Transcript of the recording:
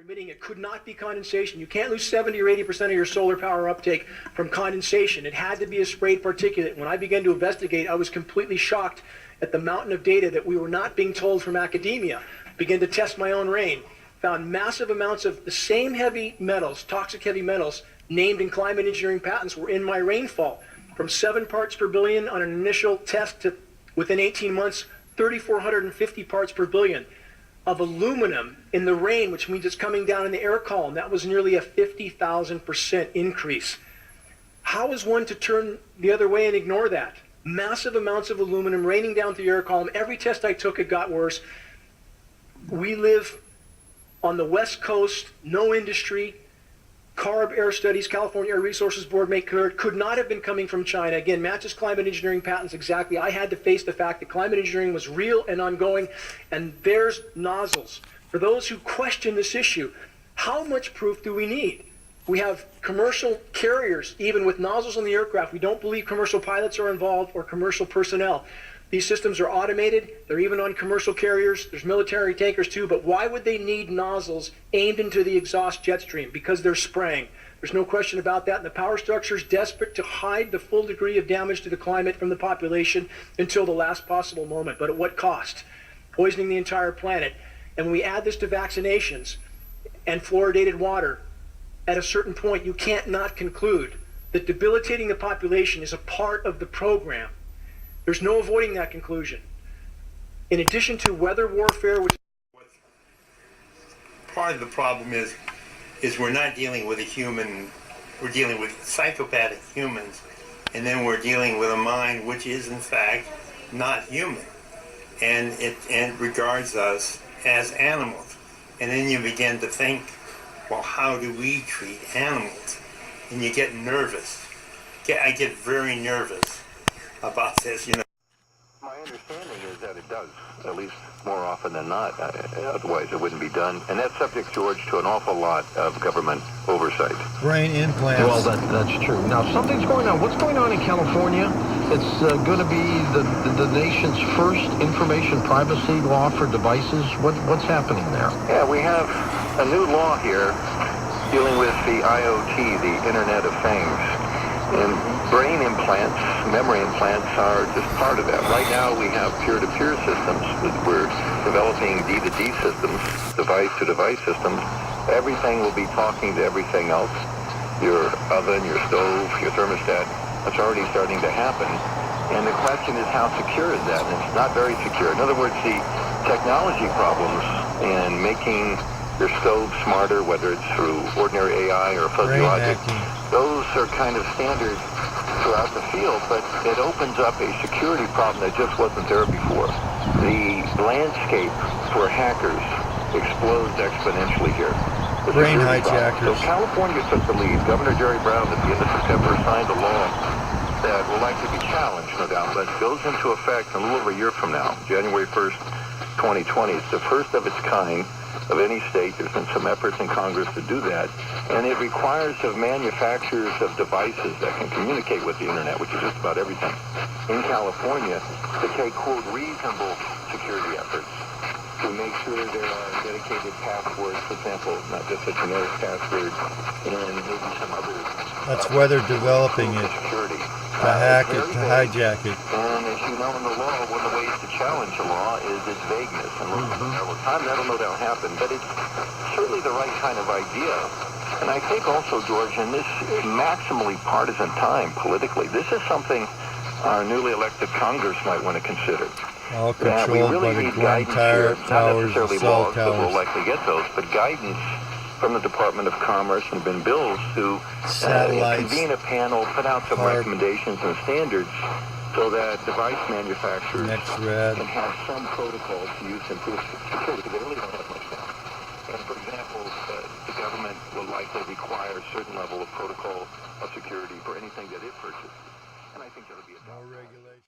emitting, it could not be condensation. You can't lose 70 or 80% of your solar power uptake from condensation. It had to be a sprayed particulate. When I began to investigate, I was completely shocked at the mountain of data that we were not being told from academia. Began to test my own rain. Found massive amounts of the same heavy metals, toxic heavy metals, named in climate engineering patents were in my rainfall. From 7 parts per billion on an initial test to within 18 months, 3,450 parts per billion of aluminum in the rain, which means it's coming down in the air column. That was nearly a 50,000% increase. How is one to turn the other way and ignore that? Massive amounts of aluminum raining down through the air column. Every test I took, it got worse. We live on the West Coast, no industry. CARB Air Studies, California Air Resources Board make clear it could not have been coming from China. Again, matches climate engineering patents exactly. I had to face the fact that climate engineering was real and ongoing, and there's nozzles. For those who question this issue, how much proof do we need? We have commercial carriers, even with nozzles on the aircraft. We don't believe commercial pilots are involved or commercial personnel. These systems are automated. They're even on commercial carriers. There's military tankers too, but why would they need nozzles aimed into the exhaust jet stream? Because they're spraying. There's no question about that. And the power structure is desperate to hide the full degree of damage to the climate from the population until the last possible moment. But at what cost? Poisoning the entire planet. And when we add this to vaccinations and fluoridated water, at a certain point, you can't not conclude that debilitating the population is a part of the program. There's no avoiding that conclusion. In addition to weather warfare, which part of the problem is we're not dealing with a human, we're dealing with psychopathic humans, and then we're dealing with a mind which is in fact not human, and it regards us as animals. And then you begin to think, well, how do we treat animals? And you get nervous. I get very nervous about this, you know. My understanding is that it does, at least more often than not. Otherwise, it wouldn't be done. And that's subject, George, to an awful lot of government oversight. Brain implants. Well, that's true. Now, something's going on. What's going on in California? It's going to be the nation's first information privacy law for devices. What's happening there? Yeah, we have a new law here dealing with the IoT, the Internet of Things. And brain implants, memory implants are just part of that. Right now we have peer-to-peer systems. We're developing D-to-D systems, device-to-device systems. Everything will be talking to everything else. Your oven, your stove, your thermostat. That's already starting to happen. And the question is, how secure is that? And it's not very secure. In other words, the technology problems and making your stove smarter, whether it's through ordinary AI or fuzzy logic, those are kind of standard throughout the field, but it opens up a security problem that just wasn't there before. The landscape for hackers explodes exponentially here. Brain hijackers. So California took the lead. Governor Jerry Brown at the end of September signed a law that will likely be challenged, no doubt, but goes into effect a little over a year from now, January 1st, 2020. It's the first of its kind of any state. There's been some efforts in Congress to do that, and it requires of manufacturers of devices that can communicate with the internet, which is just about everything, in California, to take, quote, reasonable security efforts to make sure there are dedicated passwords, for example, not just a generic password, and maybe some other. That's why they're developing it, security. to hack it, to hijack it. And as you know, in the law, one of the ways to challenge the law is its vagueness. And over time, that'll no doubt happen. But it's certainly the right kind of idea. And I think also, George, in this maximally partisan time politically, this is something our newly elected Congress might want to consider. All That we controlled really by the need Glen guidance here, not Towers and necessarily cell laws, because we'll towers. likely get those, but guidance from the Department of Commerce and been bills to Satellites. convene a panel, put out some Carb. recommendations and standards so that device manufacturers Next-Red. can have some protocols to use to improve security, because they really don't have much now. And for example, the government will likely require a certain level of protocol of security for anything that it purchases. And I think that'll be a No regulation.